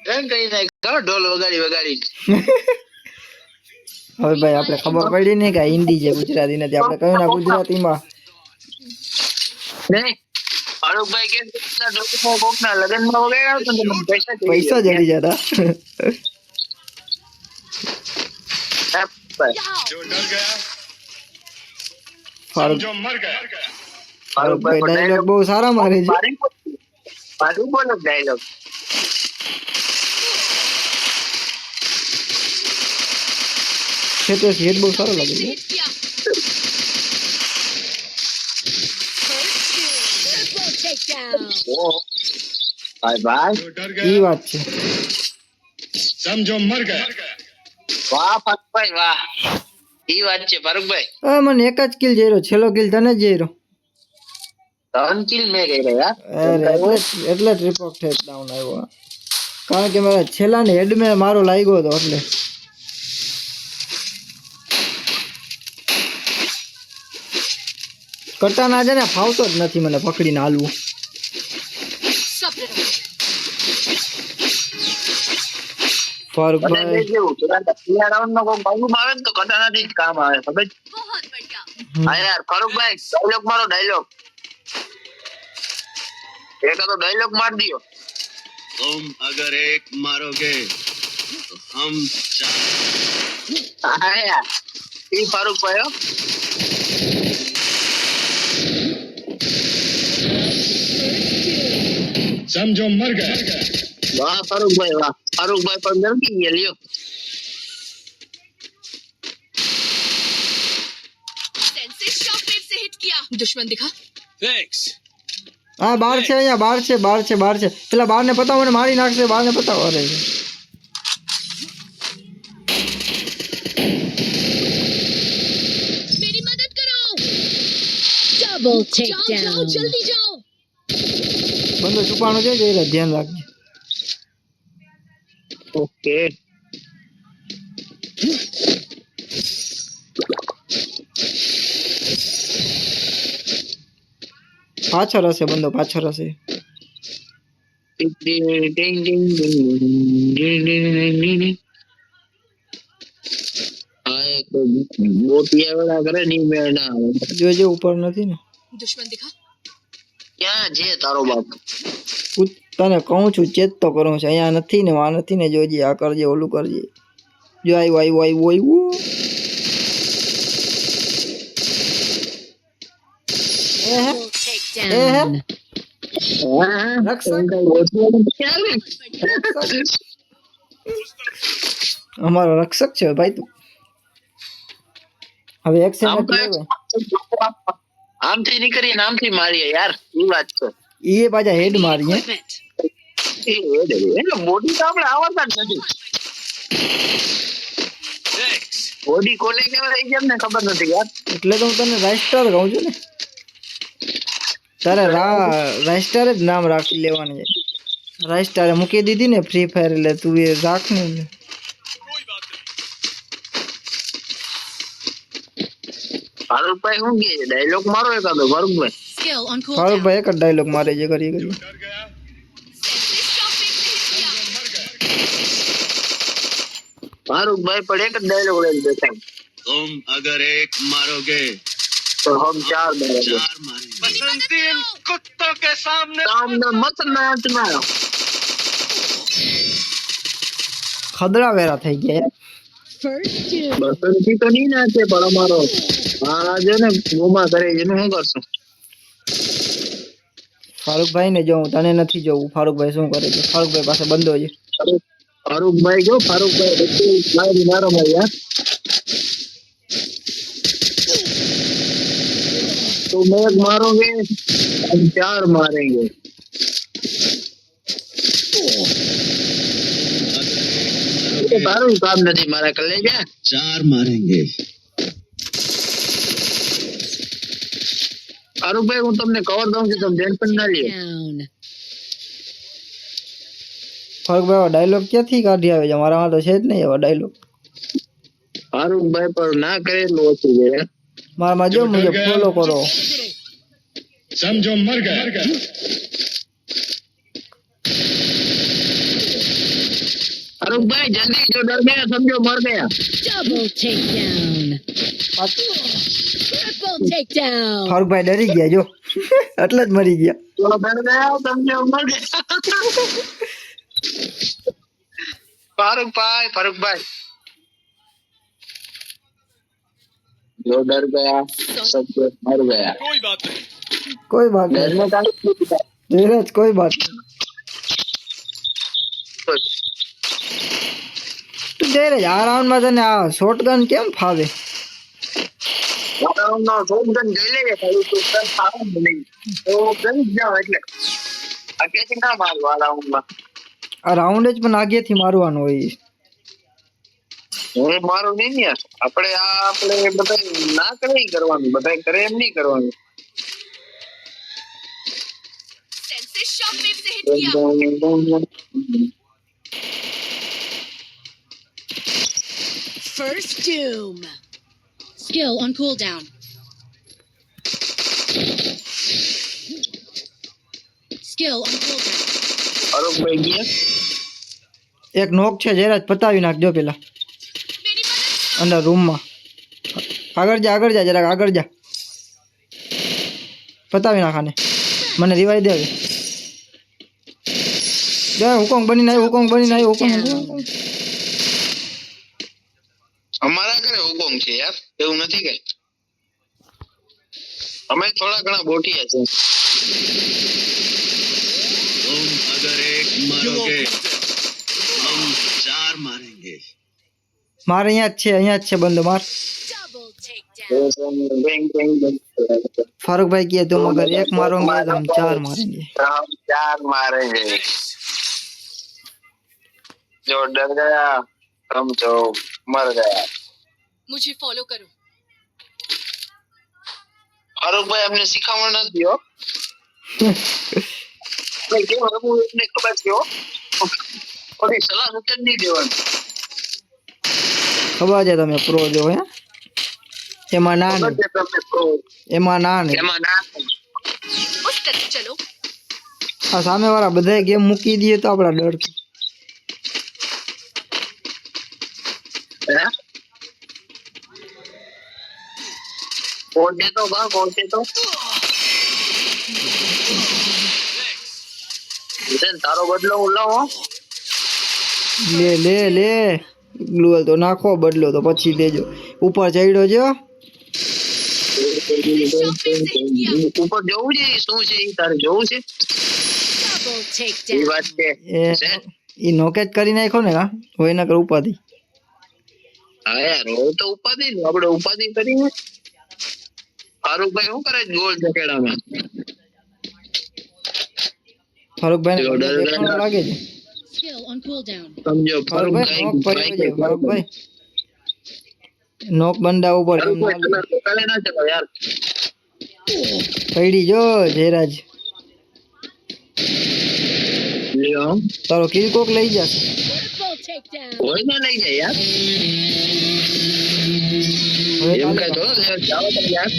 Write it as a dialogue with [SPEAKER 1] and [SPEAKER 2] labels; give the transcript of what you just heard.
[SPEAKER 1] એમ કઈ નહીં કરો ઢોલ વગાડી
[SPEAKER 2] હવે ભાઈ આપણે ખબર પડી ને કે આ હિન્દી છે ગુજરાતી નથી આપણે કયું ના ગુજરાતીમાં
[SPEAKER 1] નહીં ફારૂકભાઈ કે કોકના લગ્નમાં વગાડ્યા તો તમને
[SPEAKER 2] પૈસા જડી જતા
[SPEAKER 3] जो डर गया
[SPEAKER 2] ફારૂક
[SPEAKER 3] जो मर गया
[SPEAKER 2] ફારૂકભાઈ ડાયલોગ બહુ સારા મારે છે
[SPEAKER 1] મારું બોલો ડાયલોગ
[SPEAKER 2] છે તો હેડ બહુ સારો લાગે છે
[SPEAKER 1] ભાઈ
[SPEAKER 3] जो डर
[SPEAKER 2] ઈ
[SPEAKER 3] गया
[SPEAKER 2] વાત છે
[SPEAKER 3] समझो मर गया
[SPEAKER 1] વાહ ફારૂકભાઈ વાહ ઈ વાત છે ફારૂકભાઈ
[SPEAKER 2] આ મને એક જ કિલ જઈરો છેલ્લો કિલ તને જ જઈરો
[SPEAKER 1] 3 કિલ મેં કર્યા યાર
[SPEAKER 2] અરે એટલે રિપોર્ટ ટેક ડાઉન આવ્યો કારણ કે મારા છેલ્લા ને હેડ મે મારો લાગ્યો હતો એટલે કટાના છે ને ફાવતો જ નથી મને પકડીને હાલવું ફારૂકભાઈ
[SPEAKER 1] રાઉન્ડ માં કોઈ બાજુમાં આવે ને તો કટાનાથી જ કામ આવે ખબર છે? હા યાર ફારૂકભાઈ ડાયલોગ મારો ડાયલોગ એક તો ડાયલોગ માર દિયો
[SPEAKER 4] तुम अगर एक मारोगे तो हम
[SPEAKER 1] હા યાર ઈ ફારૂકભાઈ હો
[SPEAKER 3] समझो मर गया
[SPEAKER 1] વાહ ફારૂકભાઈ વાહ ફારૂકભાઈ પણ ધમકી ગયા લ્યો
[SPEAKER 5] दुश्मन दिखा
[SPEAKER 2] હા બહાર છે અહીંયા બહાર છે પેલા બહાર ને પતાવો મને મારી નાખશે બહાર ને પતાવો અરે
[SPEAKER 5] मेरी मदद करो डबल टेकडाउन जल्दी जाओ
[SPEAKER 2] બંદો છુપાણો છે જરા ધ્યાન રાખજો
[SPEAKER 1] ઓકે
[SPEAKER 2] પાછળ હશે બંદો પાછળ હશે
[SPEAKER 1] ટિંગ ટિંગ ટિંગ ટિંગ ટિંગ આ એક બોટિયા વાળા કરે ની મેળ ના આવે
[SPEAKER 2] જોજો ઉપર નથી ને
[SPEAKER 5] दुश्मन दिखा
[SPEAKER 1] ક્યાં છે તારો બાપ
[SPEAKER 2] તને કહું છું ચેત તો કરું છું અહીંયા નથી ને વા નથી ને જોજે આ કરજે ઓલું કરજે જો આવ્યું
[SPEAKER 5] टेकडाउन
[SPEAKER 2] અમારો રક્ષક છે ભાઈ તું હવે એક સેકન્ડ
[SPEAKER 1] આમથી નીકળી આમથી મારીએ યાર ઈ વાત છે
[SPEAKER 2] એ પાછા હેડ મારી
[SPEAKER 1] એટલે બોડી તો આપણે આવડતા જ નથી બોડી કોને કહેવાય એ કેમ ને ખબર નથી યાર
[SPEAKER 2] એટલે તો હું તને રાઇસ્ટર કહું છું ને તારે રાઇસ્ટર જ નામ રાખી લેવાનું છે રાઇસ્ટરે મૂકી દીધી ને ફ્રી ફાયર એટલે તું એ રાખ ને
[SPEAKER 1] ફારૂકભાઈ શું કહે છે ડાયલોગ મારો એકાદો ફારૂકભાઈ
[SPEAKER 5] स्किल ऑन कूल
[SPEAKER 2] ફારૂકભાઈ એક જ ડાયલોગ મારે છે કરીએ
[SPEAKER 3] डर गया
[SPEAKER 1] ફારૂકભાઈ પણ એક જ ડાયલોગ લઈને બેઠા
[SPEAKER 4] तुम अगर एक मारोगे
[SPEAKER 1] તો હમ ચાર મારેંગે
[SPEAKER 4] चार मारेंगे बसंती इन कुत्तों के सामने
[SPEAKER 1] સામને મત નાચના
[SPEAKER 2] ખદડા વેરા થઈ ગયા
[SPEAKER 1] બસંતી તો નહીં નાચે પણ અમારો આ છે ને ગુમા કરે છે એનું શું કરશું
[SPEAKER 2] ફારૂકભાઈ ને જોઉં તને નથી જોવું ફારૂકભાઈ શું કરે છે ફારૂકભાઈ પાસે બંધો છે
[SPEAKER 1] ફારૂકભાઈ જો ફારૂકભાઈ બધું મારી મારો ભાઈ યાર तुम एक मारोगे हम चार मारेंगे तो तारू काम नहीं मारा कर ले जा
[SPEAKER 4] चार मारेंगे
[SPEAKER 1] फारूक भाई હું તમને કવર દઉં છું તમે ટેન્શન ના લ્યો
[SPEAKER 2] ફારૂકભાઈ ડાયલોગ ક્યાંથી કાઢી આવે છે મારામાં તો છે જ નહીં એવા ડાયલોગ
[SPEAKER 1] फारूक भाई पर ना करेલું ઓછું છે
[SPEAKER 2] મારામાં જો મુજે ફોલો કરો
[SPEAKER 3] समझो मर गया
[SPEAKER 1] फारूक भाई जल्दी, जो डर गया समझो मर गया।
[SPEAKER 5] Double takedown. Triple takedown.
[SPEAKER 2] ફારૂકભાઈ ડરી ગયા જો એટલે જ મરી ગયા.
[SPEAKER 1] जो डर गया समझो मर गया। फारूक भाई जो डर गया समझो मर गया।
[SPEAKER 3] कोई बात नहीं।
[SPEAKER 2] કોઈ બાત નહીં
[SPEAKER 1] डरने का
[SPEAKER 2] ધીરજ કોઈ બાત નહીં. તું ધીરજ આ રાઉન્ડમાં તને આ શોટગન કેમ ફાવે?
[SPEAKER 1] નો શોટગન જોઈ લેજે ખાલી તું સર સારું નહીં તો કરી જ જાવ એટલે આગેથી ના મારવા આ રાઉન્ડમાં.
[SPEAKER 2] આ રાઉન્ડ જ પણ આગેથી મારવાનું હોય.
[SPEAKER 1] હું મારું નહીં ને આપણે બધા ના કરે ઈ કરવાનું, બધા કરે એમ નહીં કરવાનું.
[SPEAKER 5] Senses shock wave से hit किया. First doom. Skill on cooldown. Skill on cooldown.
[SPEAKER 1] Farooq ભાઈ ગયા
[SPEAKER 2] એક નોક છે જયરાજ પતાવી નાખજો પેલા અંદર રૂમમાં. આગળ જા જરાક આગળ જા પતાવી નાખાને મને રિવાઈ દે. જા હુકમ બની નાય હુકમ
[SPEAKER 1] અમારા ઘરે હુકમ છે યાર, એવું નથી કઈ. અમે થોડા ઘણા બોટિયા છે.
[SPEAKER 4] तुम अगर एक मारोगे हम चार मारेंगे।
[SPEAKER 2] મારે અહીંયા જ છે બંદો માર.
[SPEAKER 5] Double takedown.
[SPEAKER 1] Bang bang bang.
[SPEAKER 2] Farooq भाई तुम अगर एक मारोगे तो हम चार मारेंगे.
[SPEAKER 1] हम चार मारेंगे। जो डर गया समझो मर गया।
[SPEAKER 5] मुझे फॉलो करो.
[SPEAKER 1] फारूक भाई हमने सिखावण નથી હો. ભાઈ કેમ રમવું એટલે ખબર છે હો. કોઈ સલાહ સૂચન નહીં દેવાનું.
[SPEAKER 2] ખબર છે તમે પ્રો જો હે એમાં ના
[SPEAKER 1] ખબર છે તમને pro.
[SPEAKER 2] એમાં ના ને
[SPEAKER 1] એમાં ના
[SPEAKER 5] उस तरफ चलो.
[SPEAKER 2] આ સામે વાળા બધા ગેમ મૂકી દઈએ તો આપડા ડર
[SPEAKER 1] હે? પહોંચે તો બા પહોંચે તો તારો બદલો હું લઉં હો.
[SPEAKER 2] લે ગ્લુઅલ તો નાખો બદલો તો પછી દેજો. ઉપર ચડ્યો જો
[SPEAKER 1] ઉપર જવું છે શું છે ઈ તારે જોવું છે
[SPEAKER 5] Double
[SPEAKER 1] એ
[SPEAKER 5] takedown.
[SPEAKER 1] વાત છે.
[SPEAKER 2] એ નોકેટ કરી નાખો ને હા હોય ના કર ઉપાધી.
[SPEAKER 1] હા યાર હું તો ઉપાધિ ને આપણે ઉપાધિ કરીને ફારૂકભાઈ શું કરે છે ગોળ જકેડામાં?
[SPEAKER 2] ફારૂકભાઈ ને દેખાણું લાગે છે.
[SPEAKER 5] Skill on cooldown.
[SPEAKER 1] સમજો
[SPEAKER 2] ફારૂકભાઈ નોક પડ્યો છે.
[SPEAKER 1] ફારૂકભાઈ
[SPEAKER 2] ફારૂકભાઈ નોક બંદા ઉપર કેમ ના
[SPEAKER 1] તમે સકાળે ના ચલો યાર.
[SPEAKER 2] પડી જો જયરાજ
[SPEAKER 1] લ્યો
[SPEAKER 2] તારો કિલ કોક લઈ જશે.
[SPEAKER 5] Triple takedown.
[SPEAKER 1] હોય ના લઈ જાય યાર.
[SPEAKER 2] હવે
[SPEAKER 1] એમ
[SPEAKER 2] કાલે
[SPEAKER 1] કઈ તો જાઓ તમે યાર.